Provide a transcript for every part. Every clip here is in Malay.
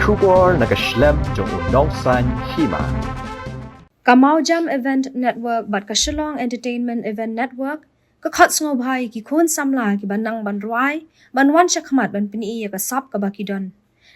Kubor nakaslem jong udongsan hima. Kamau Jam Event Network bat Kashlong Entertainment Event Network ka khat sngo bhai ki khon samla ki banang ban rwai ban wan shakmat ban pini ya ka sap ka bakidon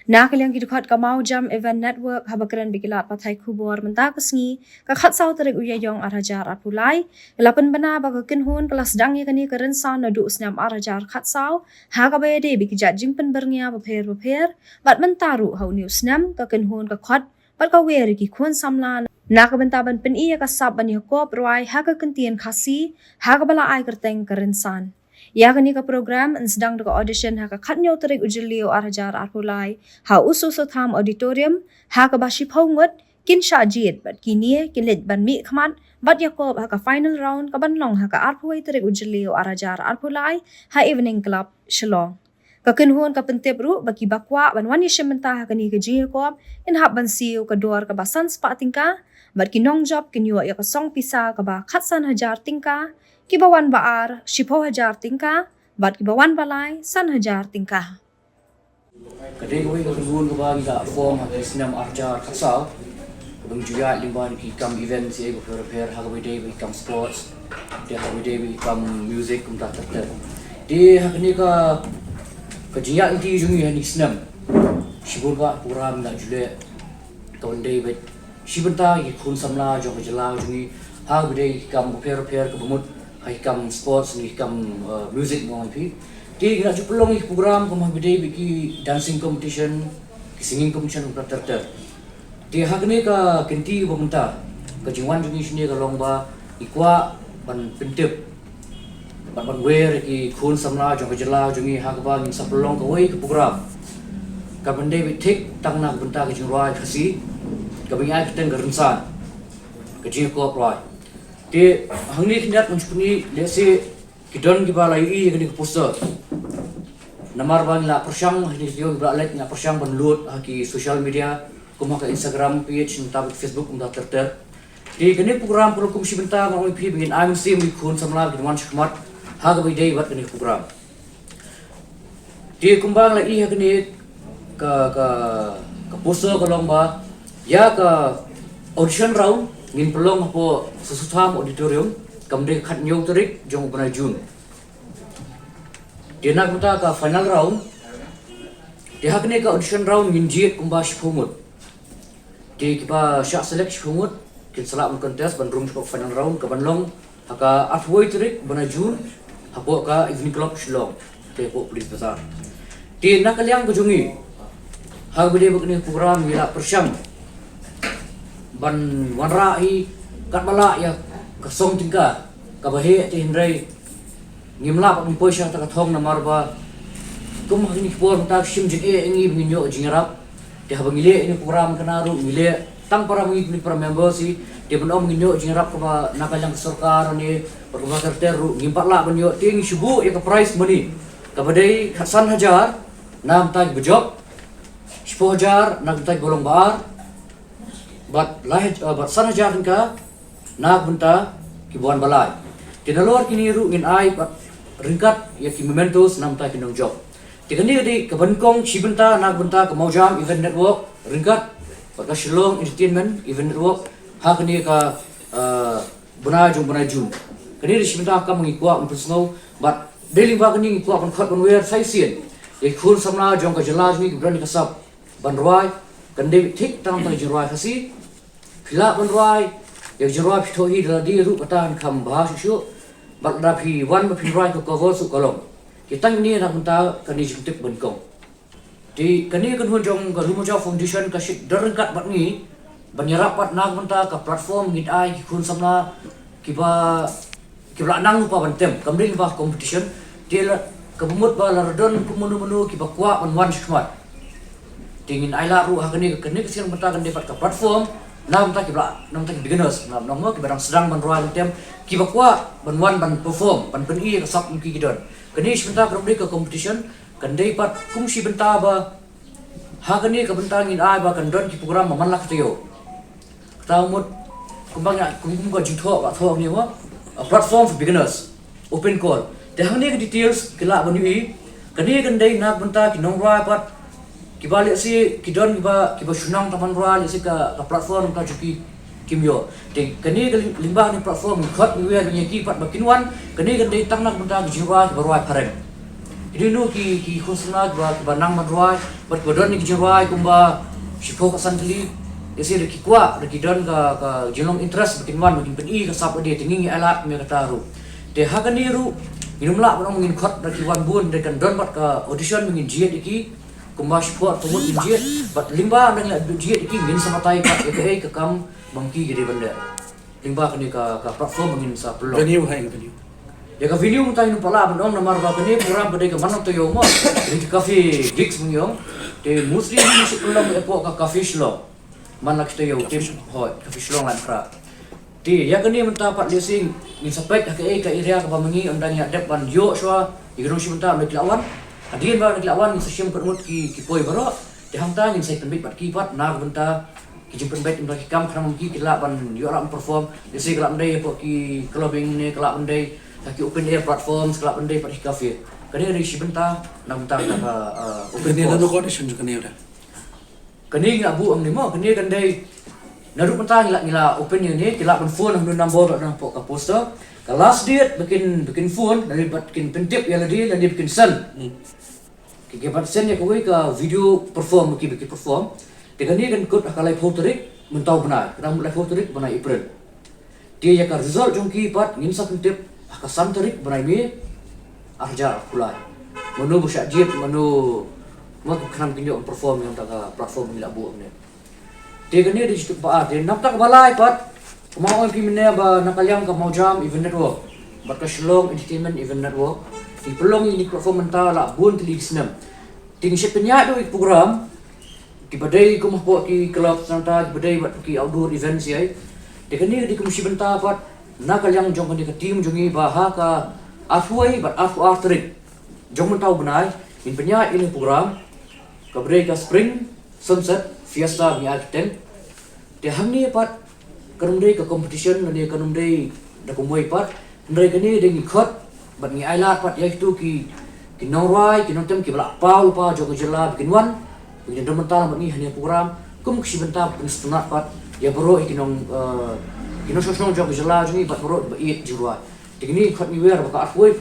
na kalyang ki khat Kamau Jam Event Network habakran bikilat pathai khubor menta kasngi ka khat saw tarik uyayong arajar apulai lapan bana ba ka kinhon kelas dang ya kani karen sa na du snam arajar khat saw ha ka bayade bikijat jingpen berngya bapher bat mentaru hau new snam ka kinhon ka khat bat ka wer ki khon samla Nakabentaban pen iya kasab ban yakop ruai haga kentian khasi haga bala ai kerteng kerensan. Ya kani ka program en sedang deka audition haga khatnyo terik ujulio arajar arpulai ha ususo tham auditorium haga bashi phongot kin shajit bat kini kinlet ban mi khmat bat yakop haga final round ka ban long haga arpuai terik ujulio arajar arpulai ha evening club Shillong. Kakinhon ka pentep ru baki bakwa ban wani shementa kani ka jingkop in hab ban siu ka dor ka basan spa tingka bat kinong job kinyo ya ka song pisa ka ba khatsan hajar tingka ki bawan baar shipo hajar tingka bat ki bawan balai san hajar tingka kadai koi ka kinhon ka ba ga form ha kisnam arjar khasaw bang juga limban ki kam event si go prepare ha ga day we kam sports de ha day we kam music kum ta ta de ha kani ka Kajian inti jungi hani senam, sibur ba program nak jule tahun day bet sibenta ikun samla jong jela jungi ha bede kam prepare ke bumut hai kam sports ni kam music mo pi ti nak jupelong ik program ko ha bede biki dancing competition singing competition ko ter ti ha kene ka kenti bumta kajiwan jungi sini ka lomba ikwa ban pentep ban wer ki khun samla jong jela jungi ha ka ba ngin sapelong ka wei ka program ka bende bi thik tang nak benta ka jingrai khasi ka bingai ka teng garensan ka jing ko proi te hangni khnat munchpuni lese kidon ki ba lai i ka ni poster namar bang la persang ni dio ba lek na persang ban lut ha ki social media kuma ka Instagram page ta Facebook da ter te ka ni program pro kum sibenta ma oi phi bin am sim ni khun samla ki wan shkmat haga by day wat kani program ti kumbang la i kani ka poster ka lomba ya ka audition round ngin pelong po susutham auditorium kamde khat nyong tarik jong bana jun dina kuta ka final round ti hakne ka audition round ngin jiet kumba shphumut ti kiba sha select shphumut kin salam contest ban room final round ka banlong haka afwoi tarik bana jun hapo ka evening club Shillong te po police besar ti nak kaliang kujungi ha bede bekni program mila persyam ban wanra hi kat bala ya kasong tingka ka bahe te hindrai ngimla pa poisha ta kathong na marba kum hini por ta sim jin e ngi minyo jingrap te ha bangile ini program kanaru mile tang para mengikuti para members si dia benom nginyo jingrap ka nakalang sarkar ni perkembangan terteru ngimpat lah banyo ting subu ya ka prize money kabadai khasan hajar nam tag bejob 10 hajar nam tag golong bar bat lahaj bat san hajar ka na bunta ki buan balai tinalor kini ru ngin ai pat ringkat ya ki mementos nam tag kinong job tikani di kabankong sibenta na bunta ka Maujam Event Network ringkat pat ka Shillong Entertainment Event Network ha kini ka buna jun kani di simenta ka mengikwa untuk snow but daily ba kani ikwa ban khat ban wer sai sien ye khur samna jong ka jala ni bran ka sap ban rwai kan de thik tang tang jrwai khasi phila ban rwai ye jrwai phi thohi da di ru patan kham ba shu bat da phi wan ba phi rwai ko cover su kolom ki tang ni na kunta kani jingtik ban kong di kani kan hun jong ka rumo foundation ka shit darengkat bat ni ban yarapat nag kunta ka platform ngit ai ki khun samna kiba nang pa bantem kamring ba competition tela kabumut ba lardon kumunu kiba kwa on one shot tingin aila ru hakani kani kesian bata kan dapat ka platform nam ta beginners nam mo kiba dang sedang ban ruang tem kiba kwa ban one ban perform ban i ka sak ki gidon kani sebentar kamring ka competition kan dapat kungsi benta ba hakani ka bentangin ai ba kan don ki program man lak teo taumut kumbang kum ka jitho ba tho ni mo platform for beginners open call te hangni details kila bani kani kan dai nak benta ki nong rai pat Kiba lihat si kidon kiba sunang taman roa lihat si ka platform ka juki kimyo. Te kani limbah ni platform khot ni wer ni ki pat bakinwan kani kan dei tang nak benda jiwa kiba roa pareng. Jadi nu ki khusna kiba nang man roa bat bodon ni jiwa kumba sipo ka santli isi ki kwa ki don ka jilong interest bakinwan bakin peni ka sap dia tingi alat me kata ru. Te ha kani ru minumla ban mungin khot ki wan bun de kan don bat ka audition mungin jiet iki kumba support pemut jiet bat limba nang la jiet iki min sama tai pat ke kam bangki gede benda limba kani ka platform mungin sa pelong Venue hai venue. ya ka video mutai nu pala ban namar ba kani pura bade ka manok to yo mo di cafe gigs mung te muslim ni si pelong epo ka cafe shlo man lak to yo tim hoi cafe shlo lan kra ti ya kani menta pat lesing min sapet ka area ka bamangi ondang ya dep ban yo shwa igro si menta mek lawan Adien ba naglawan sa siyam permut ki poy baro di hangta ngin say penbit pat kipat na benta ki jim penbit imba ki kam kram ki kila ban yo ram perform di say kala ndai po ki clubbing ne kala ndai ki open air platforms kala ndai pat cafe kani ri si benta na benta ka open Kani air lano condition juga ni ada. kani nga bu am ni mo kani kandai naru benta ngila open ni kila ban phone ang number na po ka poster ka last date bikin phone dari bikin pentip ya ladi dan dia bikin sen Kegiatan sen ya kau ka video perform bikin perform. Dengan ni kan kut akalai fotorik mentau benar. Kenapa mulai fotorik benar April. Dia ya ka result jongki pat ngin sa pentip akasan tarik benar mi arja kulai. Menu busyak jip menu mak kan kinyo perform yang tak platform ni labu ni. Dia kan ni di situ pa dia nak tak balai pat. Kemau pi mene ba nakalyang ka mau jam event network. Bat ka Shillong Entertainment Event Network. Di pelong ini platform mentah lah bun telik senam. Ting siap penyak tu program. Ki badai ko mahpo ki club santa ki badai bat ki outdoor events ai. Dekan ni di komisi bentah pat nakal yang jong ni ka team jongi baha ka afuai bat afu artrik. Jong mentau benai in penyak ini program. Ka badai ka spring sunset fiesta ni arkitek. Dia hang ni pat kanumdai ka competition ni kanumdai da kumoi pat. Ndai kani deng ikot bat ngi ailat pat yaitu ki nongrai ki nontem ki bala pau lupa jogo jela bikin wan bikin demental bat ni hanya program kum ki bentar penat pat ya bro ki nong ki no sosong jogo jela jungi bat bro ba it jurwa tingni khot ni wer ba arfoi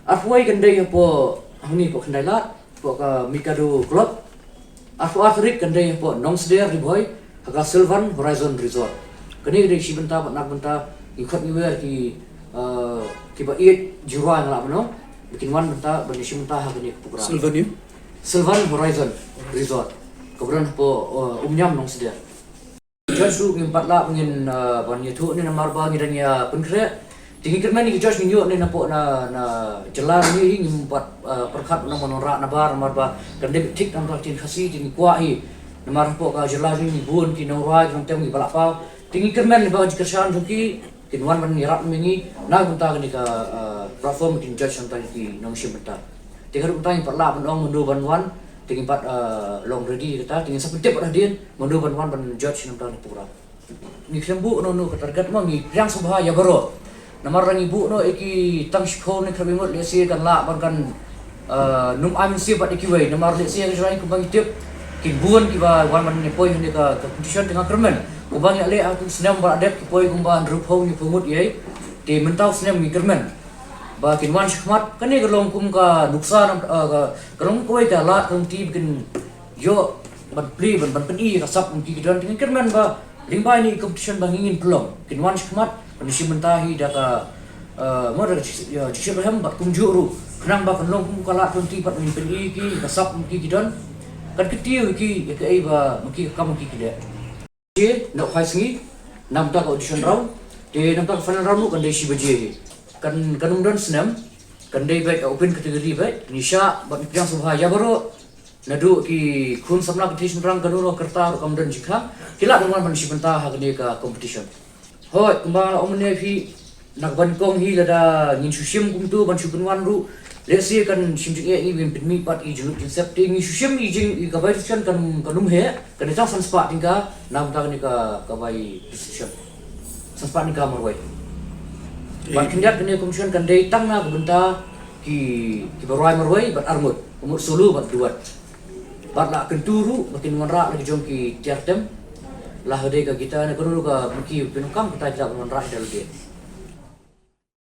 arfoi kan dei po hangni po khandai lat po ka Mikado Club arfoi kan dei po nongsder di boy ka Sylvan Horizon Resort kani dei si bentar bat nak bentar ikot ni wer ki kiba it jurwa ngala mano bikin wan benta bani mentah gani program Sylvan Horizon Resort kemudian po umnyam nong sedia Joshua ngimpat la ngin ban yetu ni namar ba ngidan ya penkre tinggi kerman ni Josh nginyo ni napo na jelar ni ngimpat perkat na monora na bar namar ba kande tik nam tin khasi tin kwai namar po ka jelar ni bun ki nora jong tem bala pa tinggi kerman ni ba jikersan joki kinwan man nirap mingi na bunta ni ka platform tin judge santai ki nong sim benta tinggal bunta yang perla benong mundu banwan tinggi pat long ready kata tinggi sapetip dah din mundu banwan ban judge nam tan pura ni sembu no target ma mi yang subhaya baro namar rang ibu no iki tang shko ni khabimot lesi kan la ban kan num amin si pat iki wei namar lesi yang jrain ku bang tip ki buon ki ba wan man ni poi ni ka competition tengah kermen ubang ya le aku senam beradap ki poi kumban ruphau ni pumut ye ti mentau senam mi kermen ba kinwan shkmat kani gelong kum ka nuksan ka gelong koi ka la kum ti bikin yo ban pli ban peni ka sap ki kidan tin kermen ba limba ni competition bang ingin pelong kinwan shkmat penisi mentahi da ka mo da cicip hem bat kum juru kenang ba kelong kum ka la kum ti pat min peni ki ka sap ki kidan kan ketiu ki ya ke ba mki ka mki kide je nak khai singi nam ta audition round de nam ta final round kan de si baje kan dan senam kan de baik open kategori baik nisha bat yang subhaya baro nadu ki khun samna competition rang kaduro kerta kemudian jika kila dengan man si benta ha ka competition hoi kembang omne fi nak ban kong hi lada ngin susim kum tu ban sukunwan ru lesi kan simjing e ni bin mi pat i junuk insep ti ngi susim i jing i kabai kan kanum he kan ta san spa tingka nam ta ni ka kabai decision san spa ni ka marwai ban kindat ni komisyon kan dei tang na benta ki barwai marwai bat armut umur sulu bat duat batla kenturu makin menra lagi jongki tiartem lah hade ka kita ne kono ka buki pinukam kita tidak menra dal dia